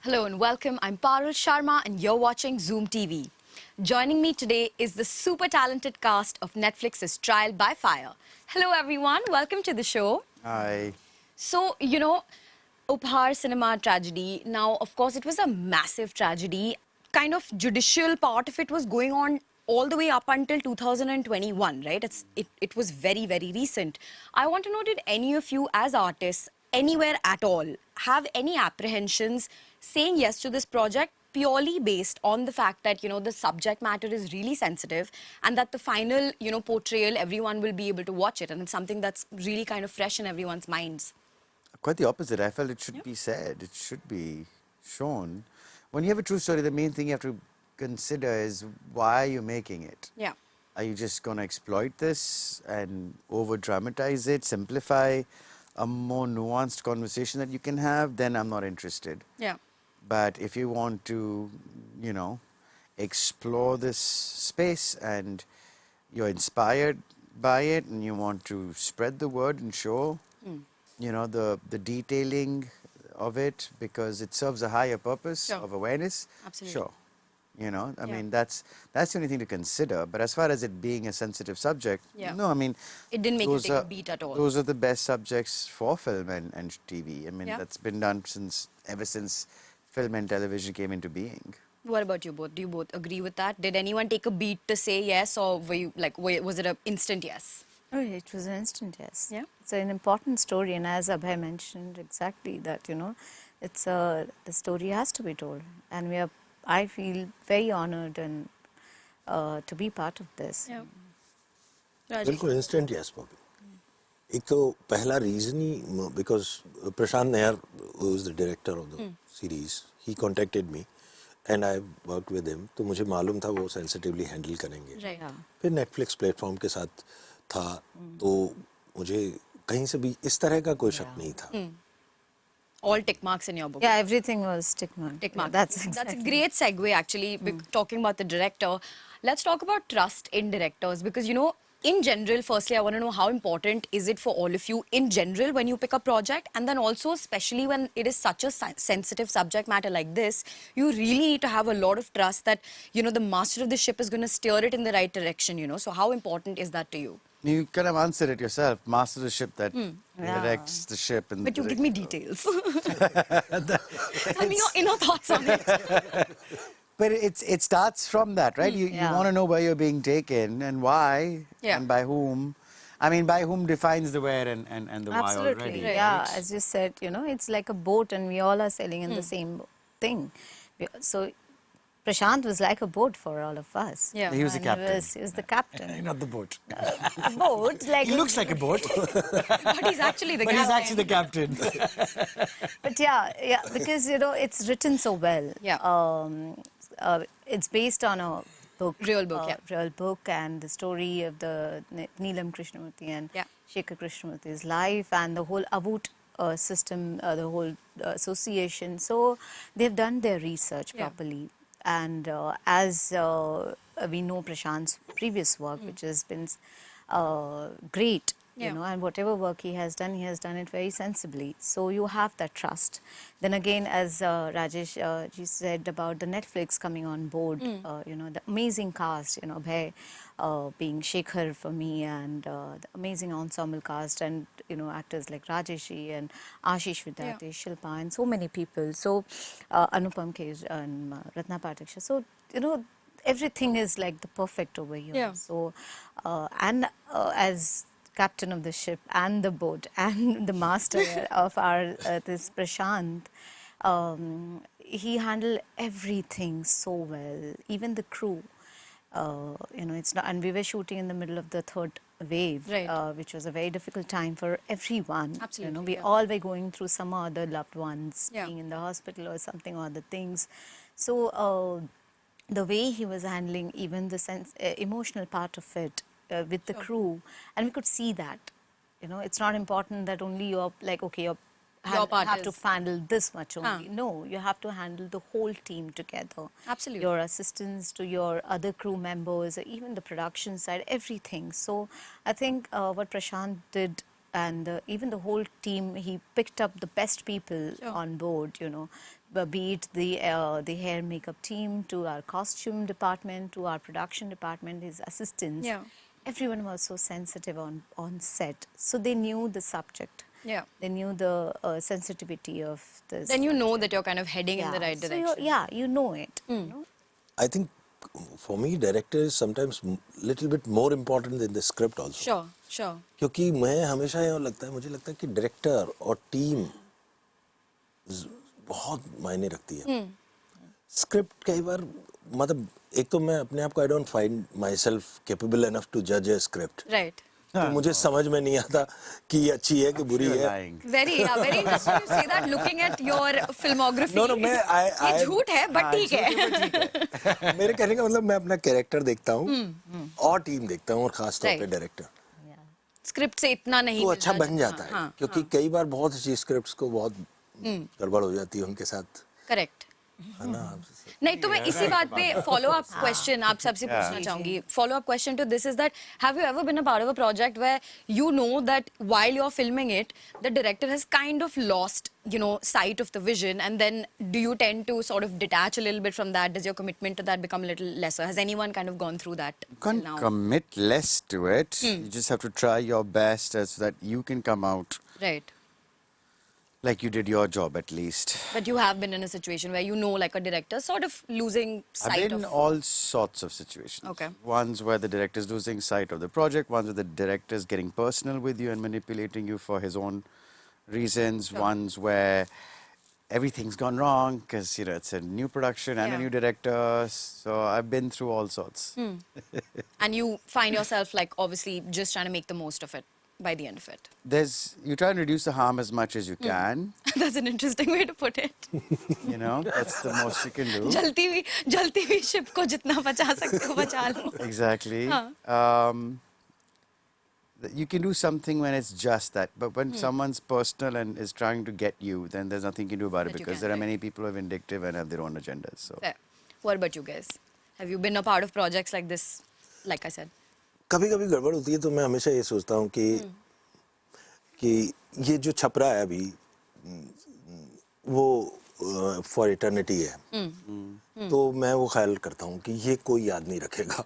Hello and welcome. I'm Parul Sharma and you're watching Zoom TV. Joining me today is the super talented cast of Netflix's Trial by Fire. Hello everyone, welcome to the show. Hi. So, Upahar cinema tragedy. Now, of course, it was a massive tragedy. Kind of judicial part of it was going on all the way up until 2021, right? It was very, very recent. I want to know, did any of you as artists, anywhere at all, have any apprehensions saying yes to this project purely based on the fact that, the subject matter is really sensitive and that the final, portrayal, everyone will be able to watch it and it's something that's really kind of fresh in everyone's minds? Quite the opposite. I felt it should be said. It should be shown. When you have a true story, the main thing you have to consider is why are you making it? Yeah. Are you just going to exploit this and over-dramatize it, simplify a more nuanced conversation that you can have? Then I'm not interested. Yeah. But if you want to, explore this space and you're inspired by it and you want to spread the word and show, the detailing of it because it serves a higher purpose of awareness. Absolutely. Sure. I mean, that's the only thing to consider. But as far as it being a sensitive subject, no, I mean... It didn't make you take a beat at all. Those are the best subjects for film and TV. I mean, that's been done ever since film and television came into being. What about you both? Do you both agree with that? Did anyone take a beat to say yes or were you was it an instant yes? Oh, it was an instant yes. Yeah. It's an important story, and as Abhay mentioned exactly that, it's the story has to be told, and I feel very honored and to be part of this. Yeah. बिल्कुल instant yes Bobby. एक तो पहला reason he because Prashant Nair, who is the director of the series, he contacted me and I worked with him. तो मुझे मालूम था वो sensitively handle करेंगे. Right. फिर Netflix platform के साथ था तो मुझे कहीं से भी इस तरह का कोई शक नहीं था. All tick marks in your book. Yeah, everything was tick mark. Tick mark. That's exactly. That's a great segue actually, talking about the director. Let's talk about trust in directors because, in general, firstly, I want to know how important is it for all of you in general when you pick a project, and then also especially when it is such a sensitive subject matter like this, you really need to have a lot of trust that, the master of the ship is going to steer it in the right direction, So how important is that to you? You kind of answered it yourself. Master the ship that directs the ship. But you give me details. Tell me your inner thoughts on it. But it starts from that, right? You want to know where you're being taken and why and by whom. I mean, by whom defines the where and the why already. Right. Yeah, as you said, it's like a boat and we all are sailing in the same thing. So Prashant was like a boat for all of us. Yeah. He was the captain. He was the captain. Not the boat. The boat, like... He looks like a boat. But he's actually the But captain. he's actually the captain. But yeah, because, it's written so well. Yeah. It's based on a book. Real book, Real book, and the story of the Neelam Krishnamurti and Shekhar Krishnamurti's life and the whole Avut system, the whole association. So they've done their research properly. And as we know Prashant's previous work, which has been great, and whatever work he has done it very sensibly. So you have that trust. Then again, as Rajesh ji said about the Netflix coming on board, the amazing cast, Abhay being Shekhar for me, and the amazing ensemble cast, and actors like Rajesh ji and Ashish Vidyarthi, Shilpa, and so many people. So Anupam Kher and Ratna Pataksha. So everything is like the perfect over here. Yeah. So as captain of the ship and the boat and the master of our this Prashant, he handled everything so well. Even the crew, it's not. And we were shooting in the middle of the third wave, which was a very difficult time for everyone. Absolutely, we all were going through some other loved ones being in the hospital or something or other things. So the way he was handling even the emotional part of it. With the crew, and we could see that, it's not important that only you're like, okay, you have to handle this much only. No, you have to handle the whole team together. Absolutely. Your assistants to your other crew members, even the production side, everything. So I think what Prashant did and even the whole team, he picked up the best people on board, you know, be it the hair and makeup team, to our costume department, to our production department, his assistants. Yeah. Everyone was so sensitive on set. So they knew the subject. Yeah. They knew the sensitivity of this. Then you know that you're kind of heading in the right So direction. you know it. You know? I think for me, director is sometimes little bit more important than the script also. Sure, sure. क्योंकि मैं हमेशा ये मुझे लगता है कि director और team बहुत मायने रखती है. स्क्रिप्ट कई बार मतलब एक तो मैं अपने आप को I don't find myself capable enough to जज ए स्क्रिप्ट. Right. तो मुझे समझ में नहीं आता कि ये अच्छी है कि बुरी You're है. lying. Very interesting you say that looking at your filmography. No, मैं ये झूठ है, but ठीक है. मेरे कहने का मतलब मैं अपना कैरेक्टर देखता हूँ और टीम देखता हूँ और खास तौर पे Right. डायरेक्टर. स्क्रिप्ट से इतना नहीं तो अच्छा मिलता बन जाता है. हाँ, क्योंकि कई बार बहुत अच्छी स्क्रिप्ट्स को बहुत गड़बड़ हो जाती है उनके साथ. करेक्ट. है ना. नहीं तो मैं इसी बात पे फॉलो अप क्वेश्चन आप सबसे पूछना चाहूंगी. Follow up question to this is that have you ever been a part of a project where you know that while you are filming it the director has kind of lost sight of the vision, and then do you tend to sort of detach a little bit from that? Does your commitment to that become a little lesser? Has anyone kind of gone through that You can't till now? commit less to it. You just have to try your best so that you can come out Right. like you did your job at least. But you have been in a situation where you know, like a director sort of losing I've sight been in of. all sorts of situations. Okay. Ones where the director is losing sight of the project, ones where the director is getting personal with you and manipulating you for his own reasons, ones where everything's gone wrong because, it's a new production and a Yeah. new director. So I've been through all sorts. And you find yourself like obviously just trying to make the most of it by the end of it. You try and reduce the harm as much as you can. That's an interesting way to put it. That's the most you can do. जलती हुई ship को जितना बचा सकते हो बचा लो. Exactly. You can do something when it's just that, but when someone's personal and is trying to get you, then there's nothing you can do about it That you because can, there are right. many people who are vindictive and have their own agendas. So Fair. What about you guys? Have you been a part of projects like this? Like I said. कभी कभी गड़बड़ होती है तो मैं हमेशा ये सोचता हूँ कि ये जो छप रहा है अभी वो फॉर इटर्निटी है. तो मैं वो ख्याल करता हूँ कि ये कोई याद नहीं रखेगा.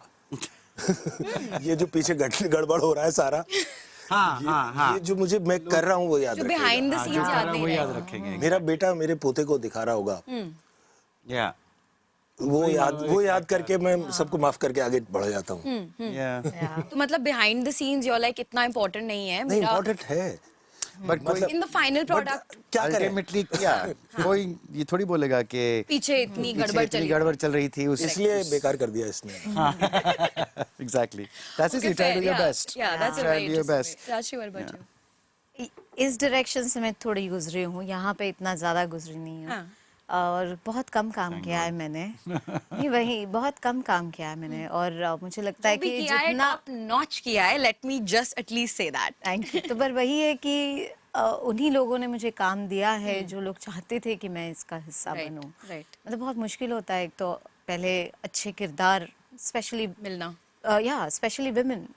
ये जो पीछे गड़बड़ हो रहा है सारा, ये जो मैं कर रहा हूँ वो याद जो रखेगा. behind the scenes याद नहीं याद रहेगा. रखेंगे. मेरा बेटा मेरे पोते को दिखा रहा होगा. Yeah. वो याद करके मैं सबको माफ करके आगे बढ़ जाता हूँ. Yeah. तो मतलब behind the scenes you're like इतना important नहीं है. नहीं, मेरा इम्पोर्टेंट है. But in the final product क्या करें? ultimately क्या कोई ये थोड़ी बोलेगा कि पीछे इतनी गड़बड़ इतनी चली. गड़बड़ चल रही थी इसलिए बेकार कर दिया इसने. Exactly. That's it. Okay, You try to do fair, your yeah. best. Yeah, that's a Try very to do your interesting best. way. Rajshri, what about you? इस डायरेक्शन से मैं थोड़ी गुजरी हूँ, यहाँ पे इतना ज़्यादा गुजरी नहीं हूँ. और बहुत कम काम किया है मैंने. नहीं वही बहुत कम काम किया है मैंने और मुझे लगता है कि जितना top notch किया है, let me just at least say that. Thank you. तो पर वही है कि उन्हीं लोगों ने मुझे काम दिया है जो लोग चाहते थे कि मैं इसका हिस्सा Right, बनूं. right. मतलब बहुत मुश्किल होता है एक तो पहले अच्छे किरदार स्पेशली मिलना. Specially women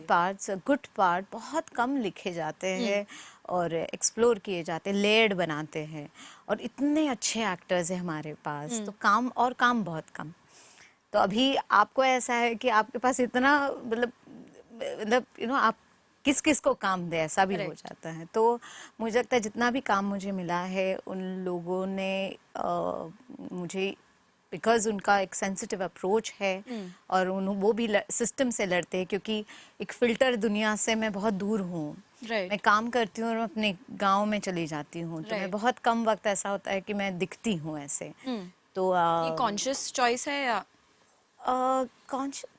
parts good part बहुत कम लिखे जाते हैं और एक्सप्लोर किए जाते हैं, लेयर्ड बनाते हैं और इतने अच्छे एक्टर्स हैं हमारे पास. तो काम बहुत कम. तो अभी आपको ऐसा है कि आपके पास इतना मतलब आप किस को काम दे ऐसा भी हो जाता है. तो मुझे लगता है जितना भी काम मुझे मिला है उन लोगों ने मुझे बिकॉज उनका एक सेंसिटिव अप्रोच है और वो भी सिस्टम से लड़ते हैं क्योंकि एक फिल्टर दुनिया से मैं बहुत दूर हूँ. मैं काम करती हूँ और अपने गांव में चली जाती हूँ. तो मैं बहुत कम वक्त ऐसा होता है कि मैं दिखती हूँ ऐसे. तो ये कॉन्शियस चॉइस है या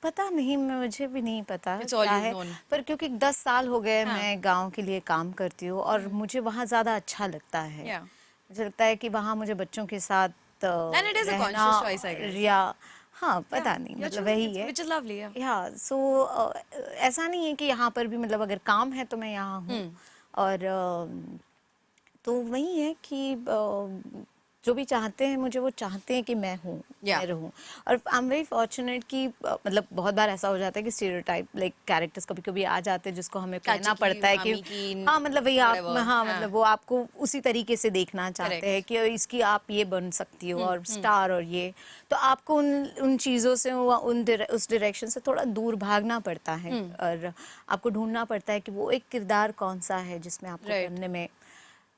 पता नहीं, मुझे भी नहीं पता It's all क्या you've है. known. पर क्योंकि 10 साल हो गए मैं गांव के लिए काम करती हूँ और मुझे वहाँ ज़्यादा अच्छा लगता है. Yeah. मुझे लगता है कि वहाँ मुझे बच्चों के साथ And it is a conscious choice, I guess. या हाँ पता नहीं मतलब वही है. which is lovely. Yeah. या सो ऐसा नहीं है कि यहाँ पर भी मतलब अगर काम है तो मैं यहाँ हूँ. और तो वही है कि जो भी चाहते हैं मुझे, वो चाहते हैं कि मैं हूँ, मैं रहूँ। और आई एम वेरी फॉर्चुनेट कि मतलब बहुत बार ऐसा हो जाता है कि स्टीरियोटाइप लाइक कैरेक्टर्स कभी कभी आ जाते हैं जिसको हमें कहना पड़ता है कि हाँ मतलब वही आप, हाँ मतलब वो आपको उसी तरीके से देखना चाहते हैं कि इसकी आप ये बन सकती हो और स्टार और ये, तो आपको उन चीज़ों से उस डायरेक्शन से थोड़ा दूर भागना पड़ता है और आपको ढूंढना पड़ता है कि वो एक किरदार कौन सा है जिसमें आपको करने में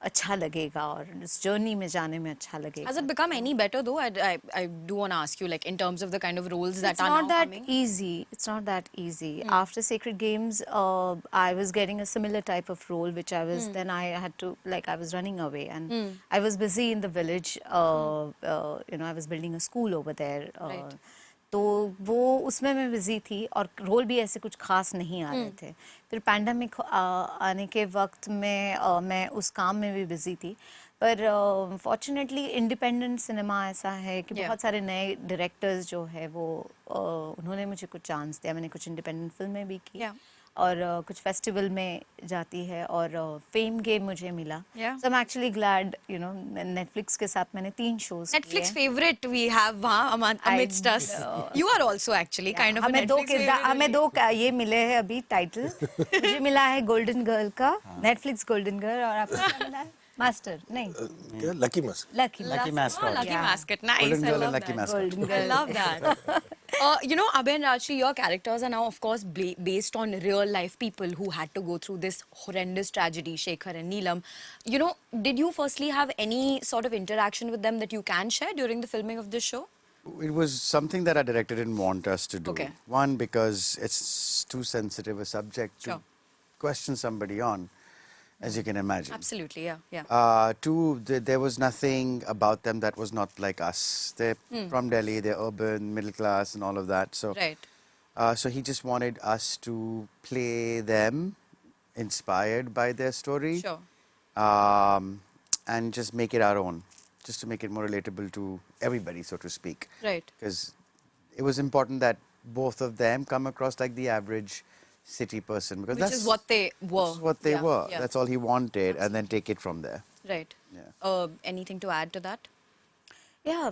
अच्छा लगेगा और इस जर्नी में जाने में अच्छा लगेगा. Has it become any better though? I do want to ask you, like, in terms of the kind of roles that are now coming. It's not that easy. After Sacred Games, I was getting a similar type of role, which I was then I had to, like, I was running away and I was busy in the village. You know, I was building a school over there. Right. तो वो उसमें मैं busy थी और role भी ऐसे कुछ खास नहीं आ रहे थे. फिर पैंडमिक आने के वक्त में मैं उस काम में भी बिजी थी. पर फॉर्चुनेटली इंडिपेंडेंट सिनेमा ऐसा है कि बहुत सारे नए डायरेक्टर्स जो है वो उन्होंने मुझे कुछ चांस दिया. मैंने कुछ इंडिपेंडेंट फिल्में भी की और कुछ फेस्टिवल में जाती है और फेम गेम मुझे मिला. So I am actually glad, you know, Netflix के साथ मैंने 3 शोज किए. Netflix favorite we have amidst us. You are also actually kind of a Netflix favorite. हमें 2 ये मिले हैं अभी टाइटल. मुझे मिला है गोल्डन गर्ल का, नेटफ्लिक्स गोल्डन गर्ल, और आपको क्या मिला है? मास्टर नहीं, lucky mask, lucky mascot. Lucky mascot. Nice. Golden I girl love and lucky that. mascot. Golden I girl. love that. You know, Abhay and Rajshri, your characters are now, of course, based on real life people who had to go through this horrendous tragedy, Shekhar and Neelam. You know, did you firstly have any sort of interaction with them that you can share during the filming of this show? It was something that our director didn't want us to do. Okay. One, because it's too sensitive a subject to question somebody on, as you can imagine. Absolutely, yeah. Two, there was nothing about them that was not like us. They're from Delhi, they're urban, middle class and all of that. So, so he just wanted us to play them, inspired by their story. Sure. And just make it our own, just to make it more relatable to everybody, so to speak. Right. Because it was important that both of them come across like the average city person, because Which is what they were. That's what they were. Yeah. That's all he wanted, and then take it from there. Right. Yeah. Anything to add to that? Yeah.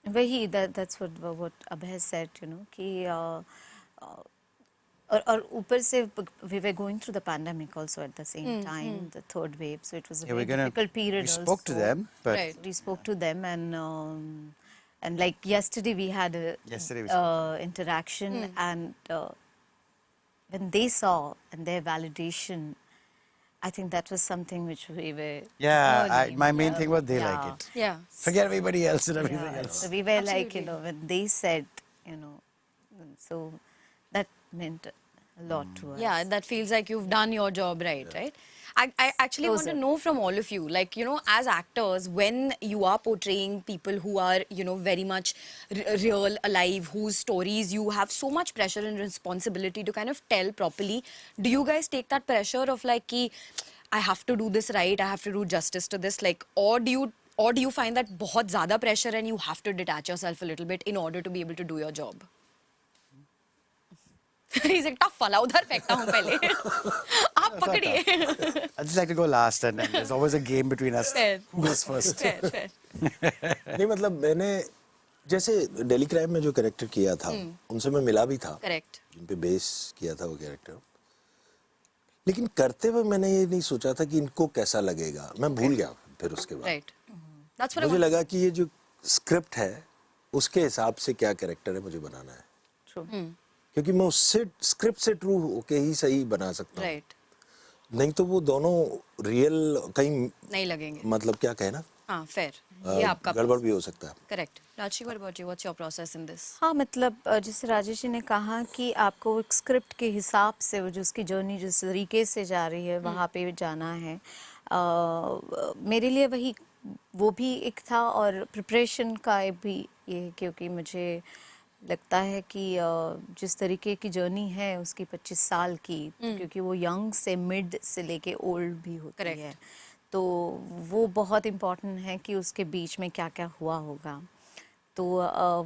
That's what Abhay said, you know, कि और ऊपर से we were going through the pandemic also at the same time, the third wave, so it was a very difficult period. We spoke to them, but we spoke to them, and like yesterday we had a interaction, and when they saw and their validation, I think that was something which we were. My main thing was they like it. Yeah. Forget everybody else and everything else. So we were like, you know, when they said, you know, so that meant a lot to us. Yeah, that feels like you've done your job right, right? I actually want to know from all of you, like, you know, as actors, when you are portraying people who are, you know, very much real, alive, whose stories you have so much pressure and responsibility to kind of tell properly, do you guys take that pressure of like, ki, I have to do this right, I have to do justice to this, like, or do you find that बहुत ज़्यादा pressure and you have to detach yourself a little bit in order to be able to do your job? He's like, tough वाला उधर फेंकता हूँ पहले आप पकड़िए. I just like to go last, and there's always a game between us. Fair. Who goes first? Fair. नहीं मतलब मैंने जैसे डेली क्राइम में जो कैरेक्टर किया था उनसे मैं मिला भी था. Correct. जिन पे बेस किया था वो कैरेक्टर, लेकिन करते हुए मैंने ये नहीं सोचा था कि इनको कैसा लगेगा. मैं भूल गया फिर उसके बाद. Right. That's what I मुझे want. लगा कि ये जो स्क्रिप्ट है उसके हिसाब से क्या कैरेक्टर है मुझे बनाना है. True. क्योंकि मैं उससे स्क्रिप्ट से ट्रू होके ही सही बना सकता हूँ. Right. नहीं तो वो दोनों रियल कहीं नहीं लगेंगे. मतलब क्या कहना, हाँ, fair. ये आपका गड़बड़ भी हो सकता है. Correct. Rajshri, what about you? What's your process in this? हाँ मतलब जैसे राजेश जी ने कहा कि आपको एक स्क्रिप्ट के हिसाब से वो जो उसकी जर्नी जिस तरीके से जा रही है वहाँ पे जाना है. मेरे लिए वही वो भी एक था और प्रिपरेशन का भी ये, क्योंकि मुझे लगता है कि जिस तरीके की जर्नी है उसकी 25 साल की, क्योंकि वो यंग से मिड से लेके ओल्ड भी होती है, तो वो बहुत इम्पोर्टेंट है कि उसके बीच में क्या क्या हुआ होगा. तो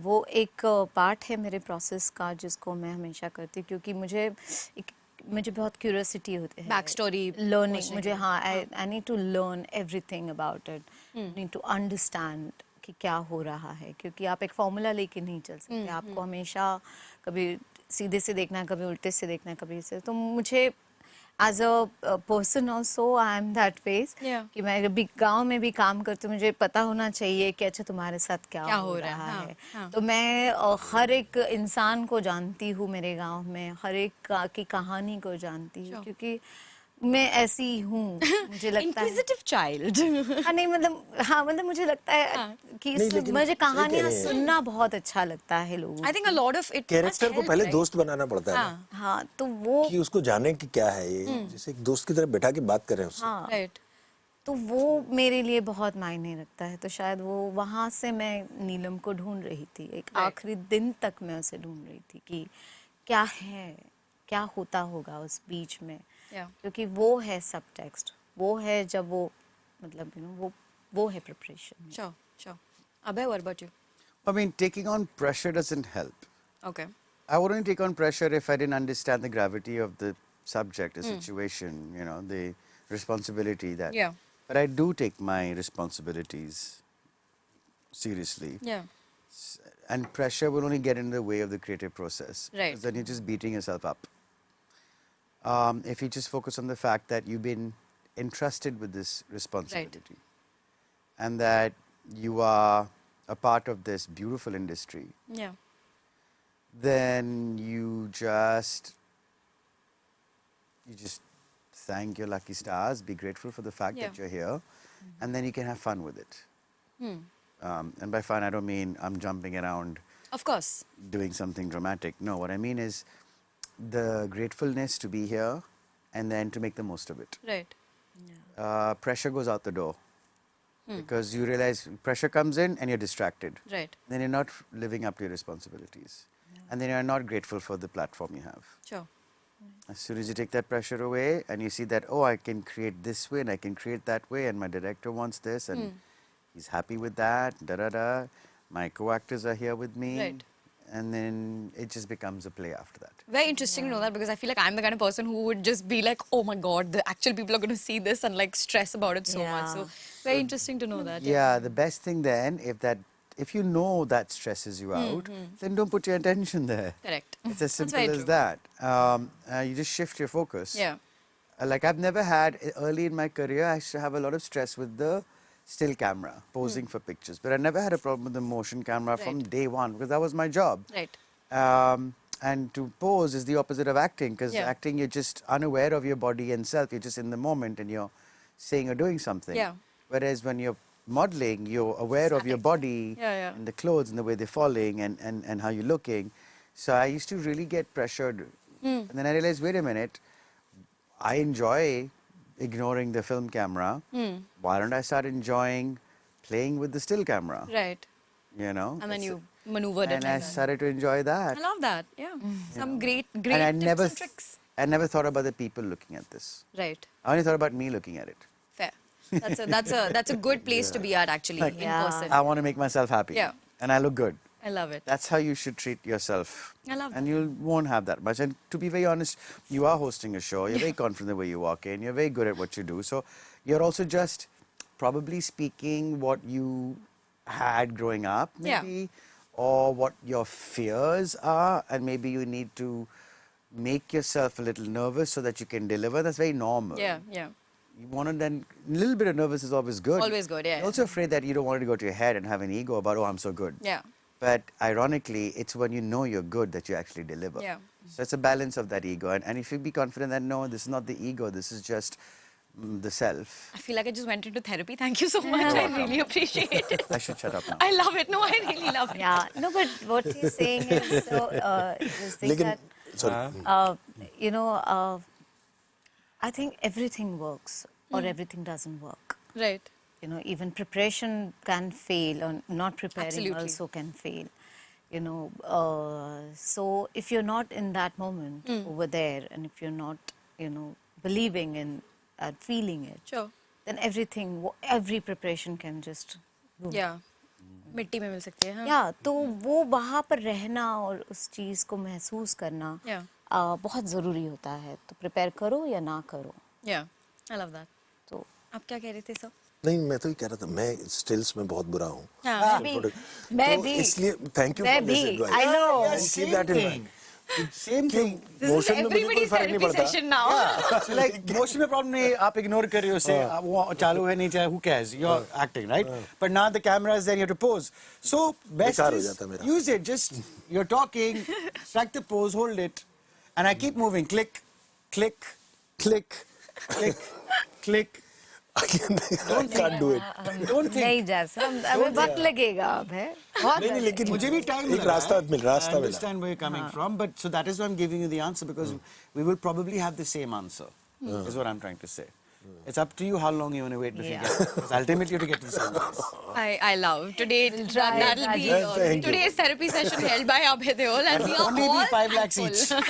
वो एक पार्ट है मेरे प्रोसेस का जिसको मैं हमेशा करती हूँ, क्योंकि मुझे एक मुझे बहुत क्यूरियोसिटी होती है Backstory लर्निंग पहुंचने मुझे के लिए। हाँ I need to learn everything about it need to understand कि क्या हो रहा है, क्योंकि आप एक फॉर्मूला लेके नहीं चल सकते, आपको हमेशा कभी सीधे से देखना है, कभी उल्टे से देखना है, कभी से। तो मुझे as a person also I am that face Yeah. कि मैं अभी गांव में भी काम करती हूँ, मुझे पता होना चाहिए कि अच्छा तुम्हारे साथ क्या हो रहा हाँ, है। हाँ. तो मैं हर एक इंसान को जानती हूँ मेरे गांव में, हर एक की कहानी को जानती हूँ, Sure. क्योंकि मैं ऐसी हूँ मुझे लगता है। Inquisitive child. हाँ नहीं मतलब हाँ मतलब मुझे लगता है कि नहीं, लेकिन मुझे सही कह कहानियाँ रहे हैं। सुनना बहुत अच्छा लगता है लोगों I think a lot of it must character को help, पहले right? दोस्त बनाना पड़ता है ना, हाँ, हाँ तो वो कि उसको जाने कि क्या है ये, जैसे एक दोस्त की तरह बैठा के बात करें उससे। हाँ right. तो वो मेरे लिए बहुत मायने रखता है। तो शायद वो वहाँ से मैं नीलम को ढूंढ रही थी, एक आखिरी दिन तक मैं उसे ढूंढ रही थी कि क्या है, क्या होता होगा उस बीच में। Yeah. क्योंकि वो है सब टेक्स्ट, वो है जब वो मतलब वो है preparation. Sure, sure. Abhay, what about you? I mean, taking on pressure doesn't help. Okay. I wouldn't take on pressure if I didn't understand the gravity of the subject, the situation, you know, the responsibility that. Yeah. But I do take my responsibilities seriously. Yeah. And pressure will only get in the way of the creative process. Right. Because then you're just beating yourself up. If you just focus on the fact that you've been entrusted with this responsibility and that you are a part of this beautiful industry, Yeah. then you just thank your lucky stars, be grateful for the fact that you're here, and then you can have fun with it. And by fun, I don't mean I'm jumping around Of course. doing something dramatic. No, what I mean is the gratefulness to be here and then to make the most of it. Right. Pressure goes out the door because you realize pressure comes in and you're distracted. Right. Then you're not living up to your responsibilities. And then you're not grateful for the platform you have. Sure. As soon as you take that pressure away and you see that, oh, I can create this way and I can create that way and my director wants this and he's happy with that, da-da-da. My co-actors are here with me. Right. And then it just becomes a play after that. Very interesting to know that, because I feel like I'm the kind of person who would just be like, oh my God, the actual people are going to see this and like stress about it so much. So very interesting to know that. Yeah, the best thing then, if you know that stresses you out, then don't put your attention there. Correct. It's as That's simple very as true. that. You just shift your focus. Yeah. Like I've never had, early in my career, I used to have a lot of stress with the still camera, posing for pictures. But I never had a problem with the motion camera from Right. day one because that was my job. Right. And to pose is the opposite of acting, because Yeah. acting, you're just unaware of your body and self. You're just in the moment and you're saying or doing something. Yeah. Whereas when you're modeling, you're aware of your body Yeah. and the clothes and the way they're falling and how you're looking. So I used to really get pressured. And then I realized, wait a minute, I enjoy ignoring the film camera. Why don't I start enjoying playing with the still camera? Right. You know? And then you maneuvered it And like I that. started to enjoy that. I love that. Yeah. Some great And I tips never, and tricks. I never thought about the people looking at this. Right. I only thought about me looking at it. Fair. That's a good place to be at, actually, Like, in person. I want to make myself happy. Yeah. And I look good. I love it. That's how you should treat yourself. I love And that. you won't have that much. And to be very honest, you are hosting a show. You're very confident the way you walk in. You're very good at what you do. So you're also just probably speaking what you had growing up, Yeah. maybe, or what your fears are. And maybe you need to make yourself a little nervous so that you can deliver. That's very normal. Yeah. You want to then, a little bit of nervous is always good. Always good, yeah. You're also afraid that you don't want it to go to your head and have an ego about, oh, I'm so good. Yeah. But ironically, it's when you know you're good that you actually deliver. Yeah. So it's a balance of that ego. And if you be confident that, no, this is not the ego, this is just the self. I feel like I just went into therapy. Thank you so much. I really appreciate it. I should shut up now. I love it. No, I really love it. Yeah, no, but what he's saying is this thing लेकिन that I think everything works or everything doesn't work. Right. You know, even preparation can fail, or not preparing Absolutely. also can fail. You know, so if you're not in that moment over there, and if you're not, believing in and feeling it, Sure. then every preparation can just go. Yeah. मिट्टी में मिल सकती है. हाँ. या तो वो वहाँ पर रहना और उस चीज़ को महसूस करना Yeah. बहुत ज़रूरी होता है. तो प्रिपेयर करो या ना करो. Yeah, I love that. तो आप क्या कह रहे थे सर? नहीं, मैं तो ये कह रहा था, मैं स्टिल्स में बहुत बुरा हूँ. मैं तो भी इसलिए थैंक यू मैं फॉर दिस भी advice. I know. Keep that in mind. Same thing. Motion में मुझे कोई फर्क नहीं पड़ता. session now. So like motion में problem नहीं, आप ignore कर रहे हो उसे, वो चालू है नहीं चाहे, who cares? You're acting, right? But now the camera is there, you have to pose. So best बेकार हो is जाता मेरा. use it. Just you're talking, strike the pose, hold it, and I keep moving. Click, click, click, click, click. I can't do it. Don't think. नहीं जा सकता. हमें वक्त लगेगा अब है. बहुत नहीं, लेकिन मुझे भी time एक लगा रास्ता है. मिला. I understand where you're coming from, but so that is why I'm giving you the answer, because we will probably have the same answer. Is what I'm trying to say. It's up to you how long you want to wait before you get it. Because ultimately you have to get to the same place. I love today. That'll be Thank you. today's therapy session held by Abhay Deol, and we are Only all be 5 lakhs thankful.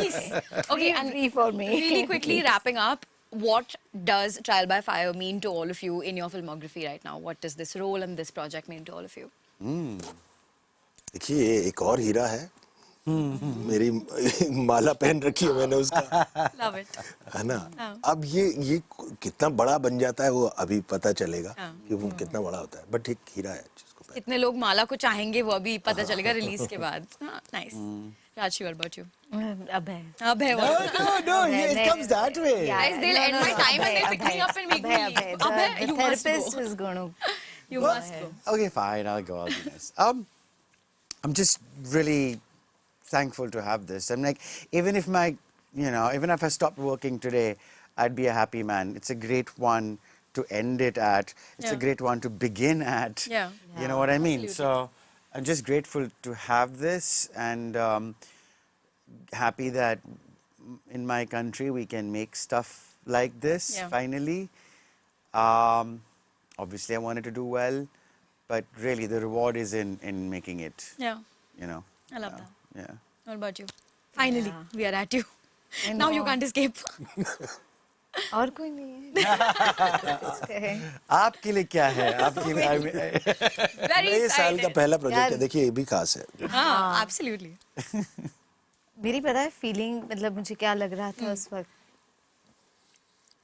each. Okay, and free for me. really quickly wrapping up, what does Trial by Fire mean to all of you in your filmography right now? What does this role and this project mean to all of you? देखिए, एक और हीरा है. मेरी माला पहन रखी है मैंने उसका. Love it. है ना. अब ये कितना बड़ा बन जाता है वो अभी पता चलेगा कि वो कितना बड़ा होता है. बट एक हीरा है जिसको पहन. कितने लोग माला को चाहेंगे वो अभी पता चलेगा रिलीज के बाद. Nice. Rajshri, what about you? Abhay. Abhay, what? No, it comes that way. Guys, they'll end my time and they'll pick me up and make me leave. Abhay, The you must therapist go. is going to. You must go. Okay, fine, I'll go. I'll be nice. I'm just really thankful to have this. I'm like, even if even if I stopped working today, I'd be a happy man. It's a great one to end it at. It's a great one to begin at. Yeah. You know what I mean? Absolutely. So I'm just grateful to have this, and happy that in my country we can make stuff like this finally. Obviously I wanted to do well, but really the reward is in making it. Yeah. You know. I love that. Yeah. What about you? Finally, we are at you. I Now you know. can't escape. और कोई नहीं है. आपके लिए क्या है? आपके लिए Very नए साल का excited. पहला प्रोजेक्ट है. देखिए, ये भी खास है. Absolutely. मेरी पता है फीलिंग, मतलब मुझे क्या लग रहा था उस वक्त.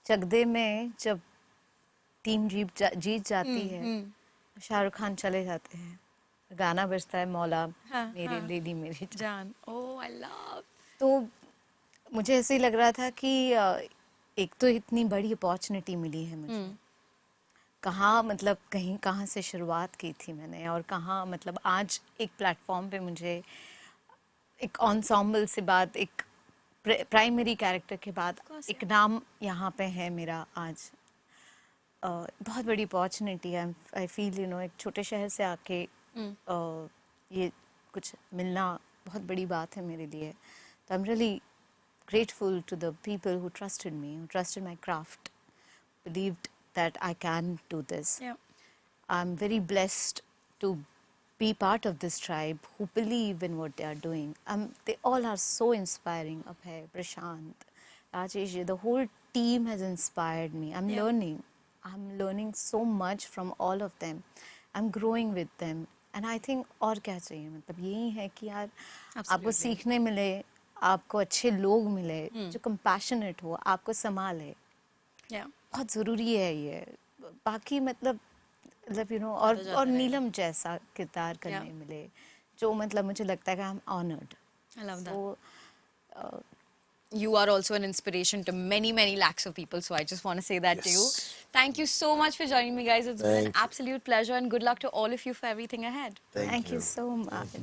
चकदे में जब टीम जीत जाती है, शाहरुख खान चले जाते हैं, गाना बजता है मौला मेरे लेडी मेरी Jan. Oh, I love. तो मुझे ऐसे ही लग रहा था कि एक तो इतनी बड़ी अपॉर्चुनिटी मिली है मुझे. कहाँ मतलब कहाँ से शुरुआत की थी मैंने, और कहाँ मतलब आज एक प्लेटफॉर्म पे मुझे एक एंसेम्बल से बाद, एक प्राइमरी कैरेक्टर के बाद एक नाम यहाँ पे है मेरा आज. बहुत बड़ी अपॉर्चुनिटी है. आई फील एक छोटे शहर से आके ये कुछ मिलना बहुत बड़ी बात है मेरे लिए. तो I am really grateful to the people who trusted me, who trusted my craft, believed that I can do this. Yeah. I'm very blessed to be part of this tribe who believe in what they are doing. They all are so inspiring. Abhay, Prashant, Rajesh, the whole team has inspired me. I'm learning. I'm learning so much from all of them. I'm growing with them. And I think और क्या चाहिए, मतलब यही है कि यार आपको सीखने मिले, आपको अच्छे लोग मिले जो कंपैशनेट हो, आपको संभाले. बहुत ज़रूरी है ये. बाकी मतलब और नीलम जैसा किरदार करने मिले, जो मतलब मुझे लगता है कि I am honoured. I love that. You are also an inspiration to many, many lakhs of people. So I just want to say that to you. Thank you so much for joining me, guys. It's been an absolute pleasure, and good luck to all of you for everything ahead. Thank you so much.